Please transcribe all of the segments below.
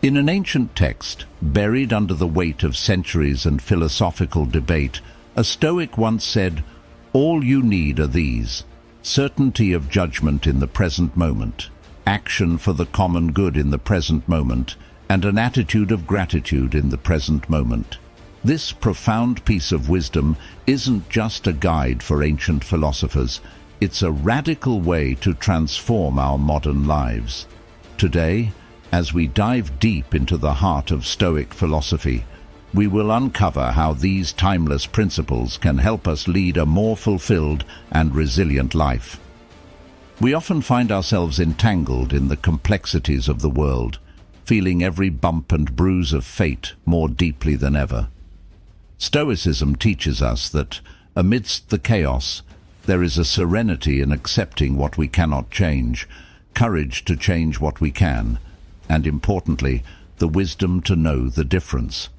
In an ancient text, buried under the weight of centuries and philosophical debate, a Stoic once said, "All you need are these: certainty of judgment in the present moment, action for the common good in the present moment, and an attitude of gratitude in the present moment." This profound piece of wisdom isn't just a guide for ancient philosophers, it's a radical way to transform our modern lives. Today, as we dive deep into the heart of Stoic philosophy, we will uncover how these timeless principles can help us lead a more fulfilled and resilient life. We often find ourselves entangled in the complexities of the world, feeling every bump and bruise of fate more deeply than ever. Stoicism teaches us that, amidst the chaos, there is a serenity in accepting what we cannot change, courage to change what we can, and importantly, the wisdom to know the difference.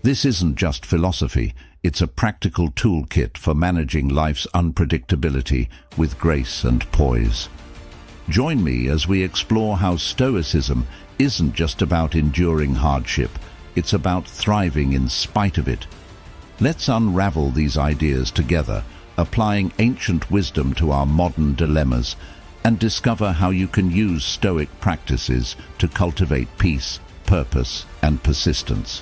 This isn't just philosophy, it's a practical toolkit for managing life's unpredictability with grace and poise. Join me as we explore how Stoicism isn't just about enduring hardship, it's about thriving in spite of it. Let's unravel these ideas together, applying ancient wisdom to our modern dilemmas, and discover how you can use Stoic practices to cultivate peace, purpose, and persistence.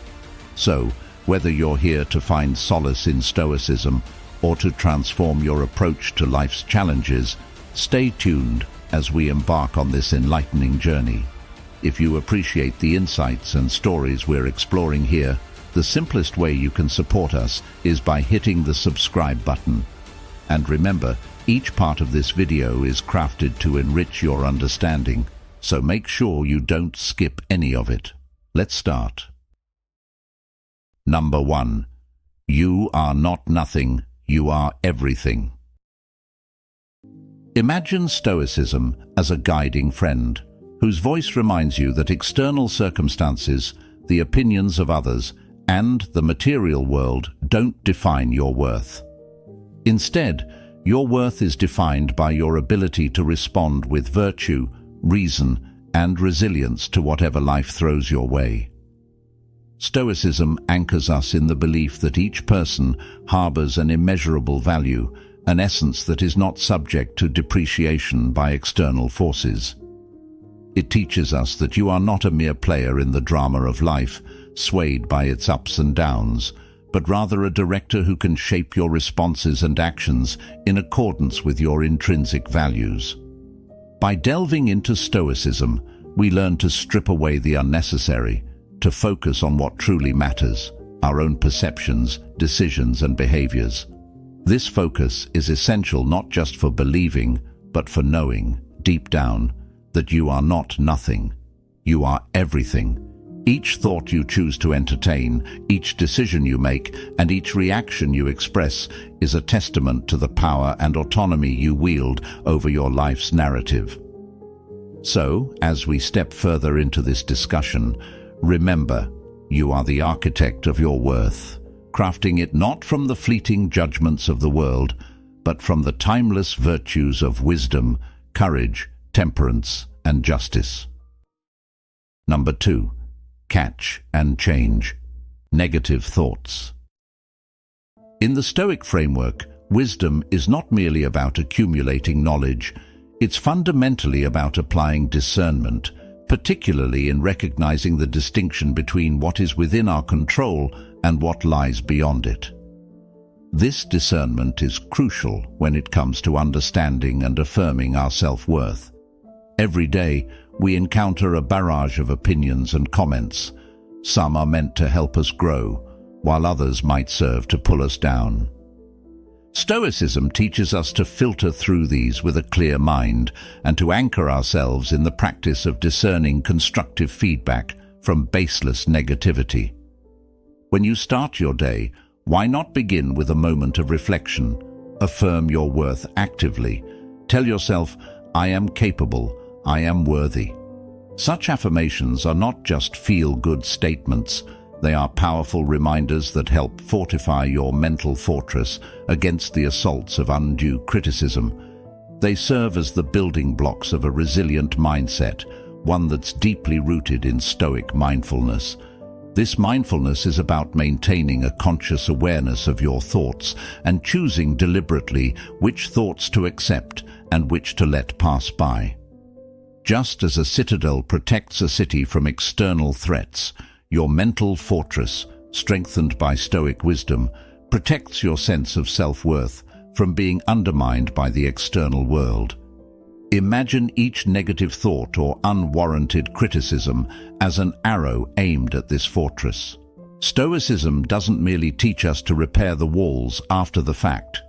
So, whether you're here to find solace in Stoicism or to transform your approach to life's challenges, stay tuned as we embark on this enlightening journey. If you appreciate the insights and stories we're exploring here, the simplest way you can support us is by hitting the subscribe button. And remember, each part of this video is crafted to enrich your understanding, so make sure you don't skip any of it. Let's start. Number 1. You are not nothing, you are everything. Imagine Stoicism as a guiding friend, whose voice reminds you that external circumstances, the opinions of others, and the material world don't define your worth. Instead, your worth is defined by your ability to respond with virtue, reason, and resilience to whatever life throws your way. Stoicism anchors us in the belief that each person harbors an immeasurable value, an essence that is not subject to depreciation by external forces. It teaches us that you are not a mere player in the drama of life, swayed by its ups and downs, but rather a director who can shape your responses and actions in accordance with your intrinsic values. By delving into Stoicism, we learn to strip away the unnecessary, to focus on what truly matters, our own perceptions, decisions, and behaviors. This focus is essential not just for believing, but for knowing, deep down, that you are not nothing. You are everything. Each thought you choose to entertain, each decision you make, and each reaction you express is a testament to the power and autonomy you wield over your life's narrative. So, as we step further into this discussion, remember, you are the architect of your worth, crafting it not from the fleeting judgments of the world, but from the timeless virtues of wisdom, courage, temperance, and justice. Number 2. Catch and change. Negative thoughts. In the Stoic framework, wisdom is not merely about accumulating knowledge, it's fundamentally about applying discernment, particularly in recognizing the distinction between what is within our control and what lies beyond it. This discernment is crucial when it comes to understanding and affirming our self-worth. Every day, we encounter a barrage of opinions and comments. Some are meant to help us grow, while others might serve to pull us down. Stoicism teaches us to filter through these with a clear mind and to anchor ourselves in the practice of discerning constructive feedback from baseless negativity. When you start your day, why not begin with a moment of reflection? Affirm your worth actively. Tell yourself, "I am capable, I am worthy." Such affirmations are not just feel-good statements. They are powerful reminders that help fortify your mental fortress against the assaults of undue criticism. They serve as the building blocks of a resilient mindset, one that's deeply rooted in Stoic mindfulness. This mindfulness is about maintaining a conscious awareness of your thoughts and choosing deliberately which thoughts to accept and which to let pass by. Just as a citadel protects a city from external threats, your mental fortress, strengthened by Stoic wisdom, protects your sense of self-worth from being undermined by the external world. Imagine each negative thought or unwarranted criticism as an arrow aimed at this fortress. Stoicism doesn't merely teach us to repair the walls after the fact.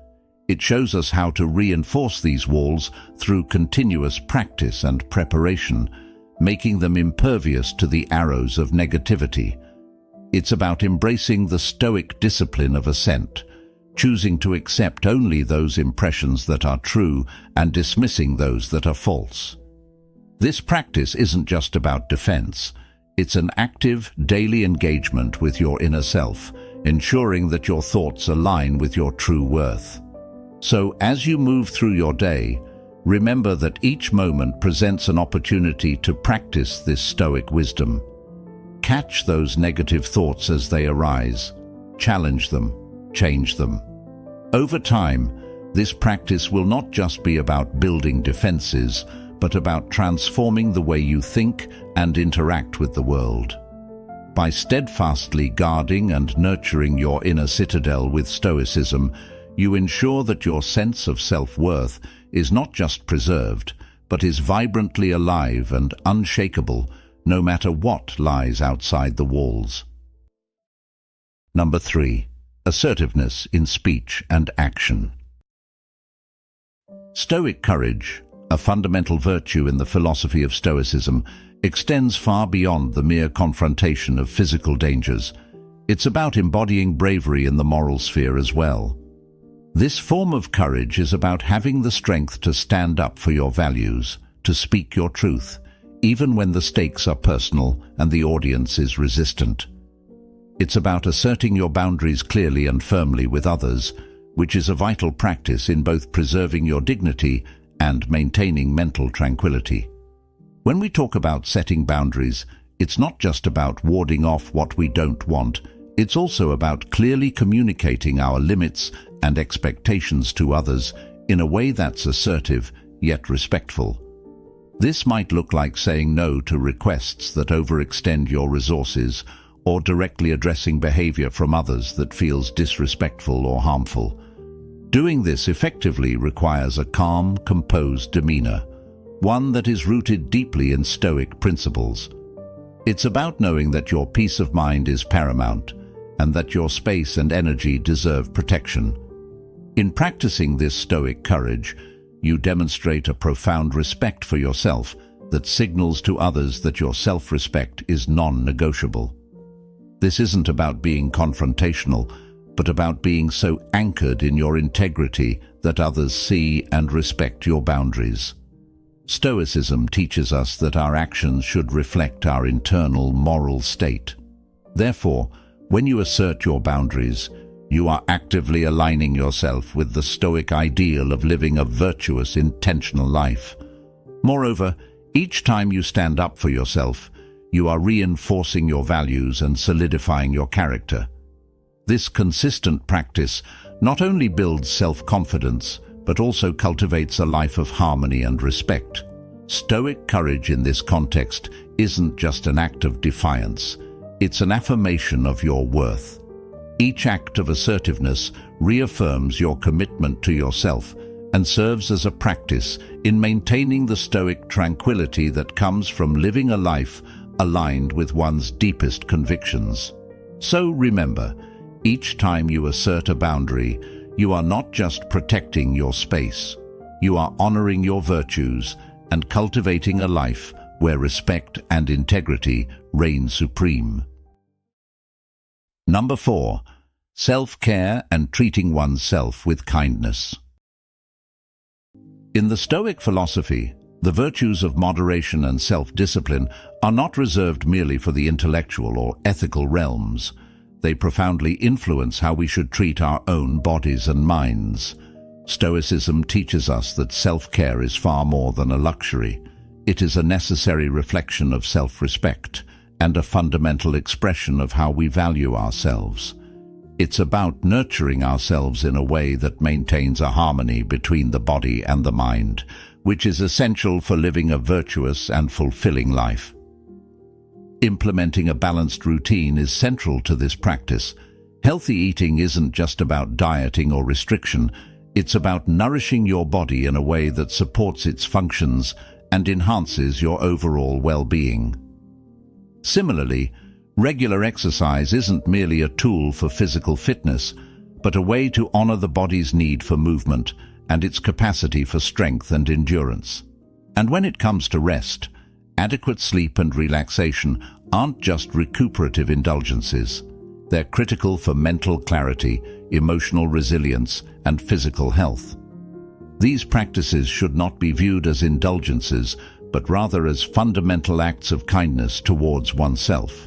It shows us how to reinforce these walls through continuous practice and preparation, making them impervious to the arrows of negativity. It's about embracing the Stoic discipline of assent, choosing to accept only those impressions that are true and dismissing those that are false. This practice isn't just about defense. It's an active, daily engagement with your inner self, ensuring that your thoughts align with your true worth. So, as you move through your day, remember that each moment presents an opportunity to practice this Stoic wisdom. Catch those negative thoughts as they arise, challenge them, change them. Over time, this practice will not just be about building defenses, but about transforming the way you think and interact with the world. By steadfastly guarding and nurturing your inner citadel with Stoicism, you ensure that your sense of self-worth is not just preserved, but is vibrantly alive and unshakable, no matter what lies outside the walls. Number 3. Assertiveness in speech and action. Stoic courage, a fundamental virtue in the philosophy of Stoicism, extends far beyond the mere confrontation of physical dangers. It's about embodying bravery in the moral sphere as well. This form of courage is about having the strength to stand up for your values, to speak your truth, even when the stakes are personal and the audience is resistant. It's about asserting your boundaries clearly and firmly with others, which is a vital practice in both preserving your dignity and maintaining mental tranquility. When we talk about setting boundaries, it's not just about warding off what we don't want, it's also about clearly communicating our limits and expectations to others in a way that's assertive yet respectful. This might look like saying no to requests that overextend your resources, or directly addressing behavior from others that feels disrespectful or harmful. Doing this effectively requires a calm, composed demeanor, one that is rooted deeply in Stoic principles. It's about knowing that your peace of mind is paramount, and that your space and energy deserve protection. In practicing this Stoic courage, you demonstrate a profound respect for yourself that signals to others that your self-respect is non-negotiable. This isn't about being confrontational, but about being so anchored in your integrity that others see and respect your boundaries. Stoicism teaches us that our actions should reflect our internal moral state. Therefore, when you assert your boundaries, you are actively aligning yourself with the Stoic ideal of living a virtuous, intentional life. Moreover, each time you stand up for yourself, you are reinforcing your values and solidifying your character. This consistent practice not only builds self-confidence, but also cultivates a life of harmony and respect. Stoic courage in this context isn't just an act of defiance, it's an affirmation of your worth. Each act of assertiveness reaffirms your commitment to yourself and serves as a practice in maintaining the Stoic tranquility that comes from living a life aligned with one's deepest convictions. So remember, each time you assert a boundary, you are not just protecting your space. You are honoring your virtues and cultivating a life where respect and integrity reign supreme. Number 4. Self-care and treating oneself with kindness. In the Stoic philosophy, the virtues of moderation and self-discipline are not reserved merely for the intellectual or ethical realms. They profoundly influence how we should treat our own bodies and minds. Stoicism teaches us that self-care is far more than a luxury. it is a necessary reflection of self-respect and a fundamental expression of how we value ourselves. It's about nurturing ourselves in a way that maintains a harmony between the body and the mind, which is essential for living a virtuous and fulfilling life. Implementing a balanced routine is central to this practice. Healthy eating isn't just about dieting or restriction, it's about nourishing your body in a way that supports its functions and enhances your overall well-being. Similarly, regular exercise isn't merely a tool for physical fitness, but a way to honor the body's need for movement and its capacity for strength and endurance. And when it comes to rest, adequate sleep and relaxation aren't just recuperative indulgences. They're critical for mental clarity, emotional resilience, and physical health. These practices should not be viewed as indulgences, but rather as fundamental acts of kindness towards oneself.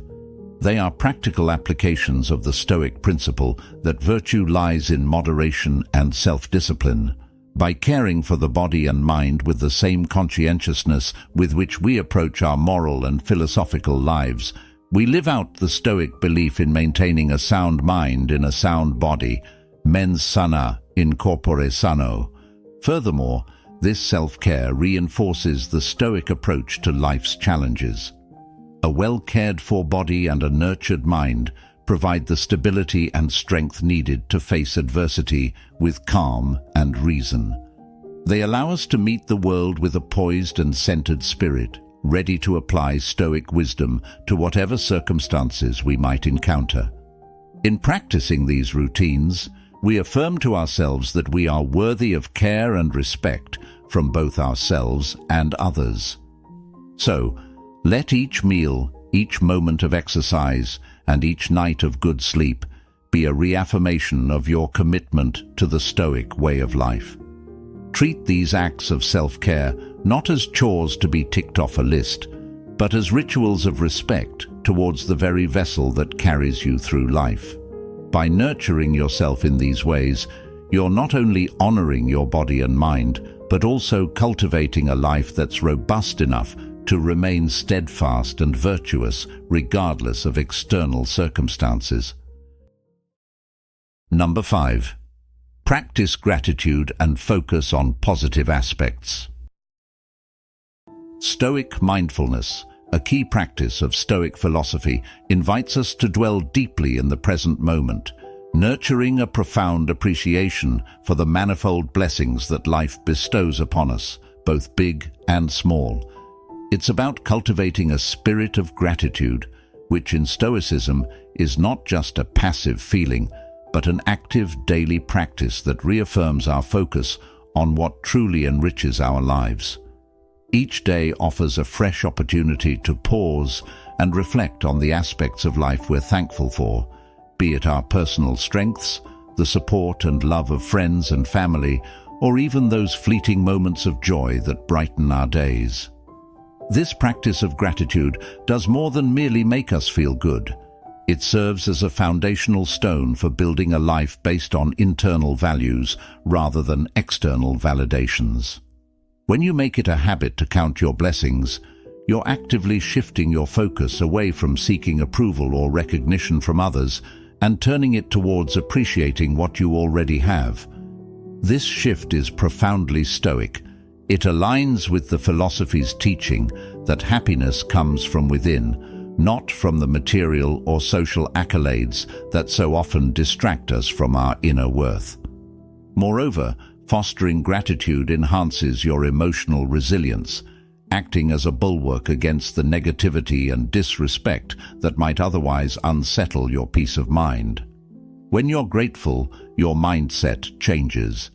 They are practical applications of the Stoic principle that virtue lies in moderation and self-discipline. By caring for the body and mind with the same conscientiousness with which we approach our moral and philosophical lives, we live out the Stoic belief in maintaining a sound mind in a sound body, mens sana in corpore sano. Furthermore, this self-care reinforces the Stoic approach to life's challenges. A well-cared-for body and a nurtured mind provide the stability and strength needed to face adversity with calm and reason. They allow us to meet the world with a poised and centered spirit, ready to apply Stoic wisdom to whatever circumstances we might encounter. In practicing these routines, we affirm to ourselves that we are worthy of care and respect from both ourselves and others. So, let each meal, each moment of exercise, and each night of good sleep be a reaffirmation of your commitment to the Stoic way of life. Treat these acts of self-care not as chores to be ticked off a list, but as rituals of respect towards the very vessel that carries you through life. By nurturing yourself in these ways, you're not only honoring your body and mind, but also cultivating a life that's robust enough to remain steadfast and virtuous regardless of external circumstances. Number 5. Practice gratitude and focus on positive aspects. Stoic mindfulness, a key practice of Stoic philosophy, invites us to dwell deeply in the present moment, nurturing a profound appreciation for the manifold blessings that life bestows upon us, both big and small. It's about cultivating a spirit of gratitude, which in Stoicism is not just a passive feeling, but an active daily practice that reaffirms our focus on what truly enriches our lives. Each day offers a fresh opportunity to pause and reflect on the aspects of life we're thankful for, be it our personal strengths, the support and love of friends and family, or even those fleeting moments of joy that brighten our days. This practice of gratitude does more than merely make us feel good. It serves as a foundational stone for building a life based on internal values rather than external validations. When you make it a habit to count your blessings, you're actively shifting your focus away from seeking approval or recognition from others and turning it towards appreciating what you already have. This shift is profoundly Stoic. It aligns with the philosophy's teaching that happiness comes from within, not from the material or social accolades that so often distract us from our inner worth. Moreover, fostering gratitude enhances your emotional resilience, acting as a bulwark against the negativity and disrespect that might otherwise unsettle your peace of mind. When you're grateful, your mindset changes.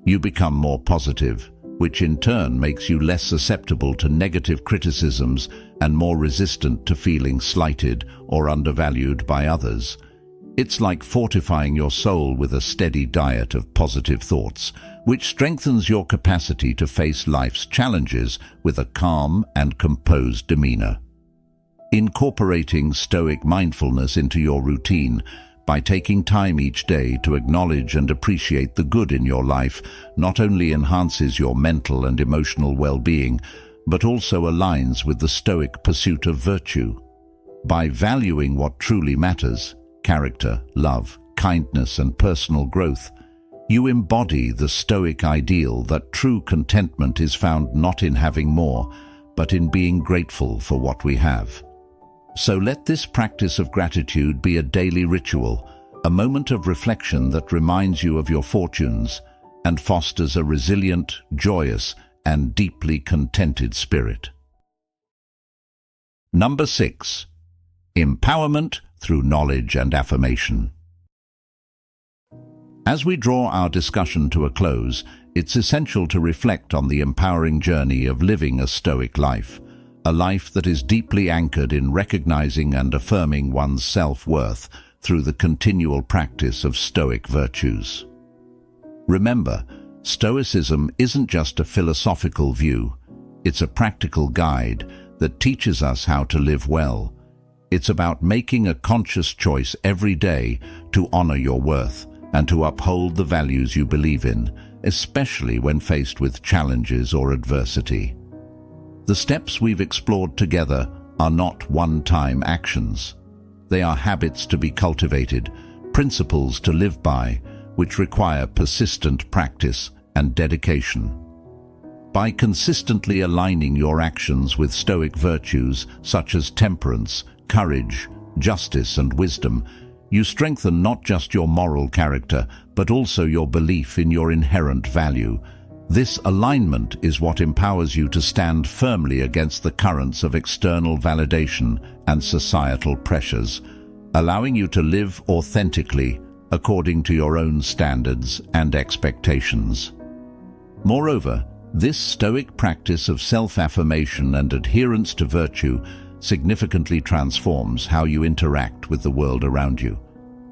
You become more positive, which in turn makes you less susceptible to negative criticisms and more resistant to feeling slighted or undervalued by others. It's like fortifying your soul with a steady diet of positive thoughts, which strengthens your capacity to face life's challenges with a calm and composed demeanor. Incorporating Stoic mindfulness into your routine by taking time each day to acknowledge and appreciate the good in your life not only enhances your mental and emotional well-being, but also aligns with the Stoic pursuit of virtue. By valuing what truly matters, character, love, kindness, and personal growth, you embody the Stoic ideal that true contentment is found not in having more, but in being grateful for what we have. So let this practice of gratitude be a daily ritual, a moment of reflection that reminds you of your fortunes and fosters a resilient, joyous, and deeply contented spirit. Number 6. Empowerment through knowledge and affirmation. As we draw our discussion to a close, it's essential to reflect on the empowering journey of living a Stoic life, a life that is deeply anchored in recognizing and affirming one's self-worth through the continual practice of Stoic virtues. Remember, Stoicism isn't just a philosophical view, it's a practical guide that teaches us how to live well. It's about making a conscious choice every day to honor your worth and to uphold the values you believe in, especially when faced with challenges or adversity. The steps we've explored together are not one-time actions. They are habits to be cultivated, principles to live by, which require persistent practice and dedication. By consistently aligning your actions with Stoic virtues such as temperance, courage, justice, and wisdom, you strengthen not just your moral character, but also your belief in your inherent value. This alignment is what empowers you to stand firmly against the currents of external validation and societal pressures, allowing you to live authentically according to your own standards and expectations. Moreover, this Stoic practice of self-affirmation and adherence to virtue significantly transforms how you interact with the world around you.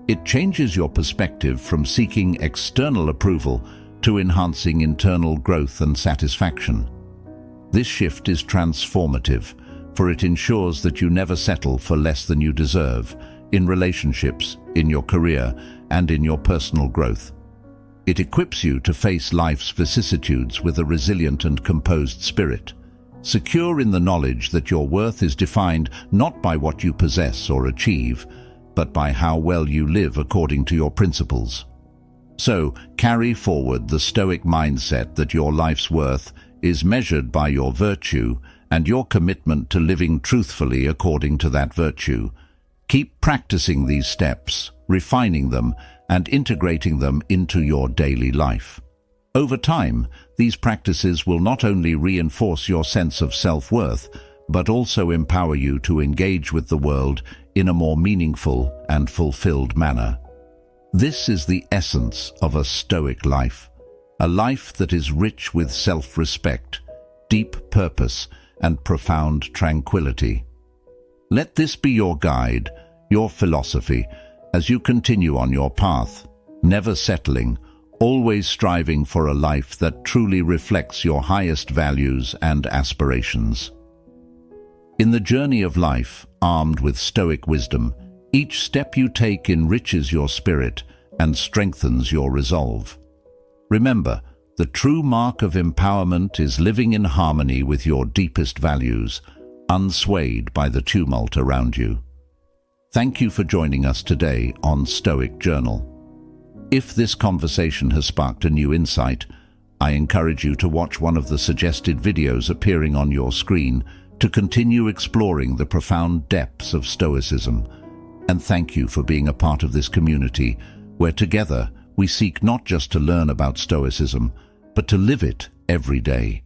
It changes your perspective from seeking external approval to enhancing internal growth and satisfaction. This shift is transformative, for it ensures that you never settle for less than you deserve, in relationships, in your career, and in your personal growth. It equips you to face life's vicissitudes with a resilient and composed spirit, secure in the knowledge that your worth is defined not by what you possess or achieve, but by how well you live according to your principles. So, carry forward the Stoic mindset that your life's worth is measured by your virtue and your commitment to living truthfully according to that virtue. Keep practicing these steps, refining them, and integrating them into your daily life. Over time, these practices will not only reinforce your sense of self-worth, but also empower you to engage with the world in a more meaningful and fulfilled manner. This is the essence of a Stoic life, a life that is rich with self-respect, deep purpose, and profound tranquility. Let this be your guide, your philosophy, as you continue on your path, never settling, always striving for a life that truly reflects your highest values and aspirations. In the journey of life, armed with Stoic wisdom, each step you take enriches your spirit and strengthens your resolve. Remember, the true mark of empowerment is living in harmony with your deepest values, unswayed by the tumult around you. Thank you for joining us today on Stoic Journal. If this conversation has sparked a new insight, I encourage you to watch one of the suggested videos appearing on your screen to continue exploring the profound depths of Stoicism. And thank you for being a part of this community, where together we seek not just to learn about Stoicism, but to live it every day.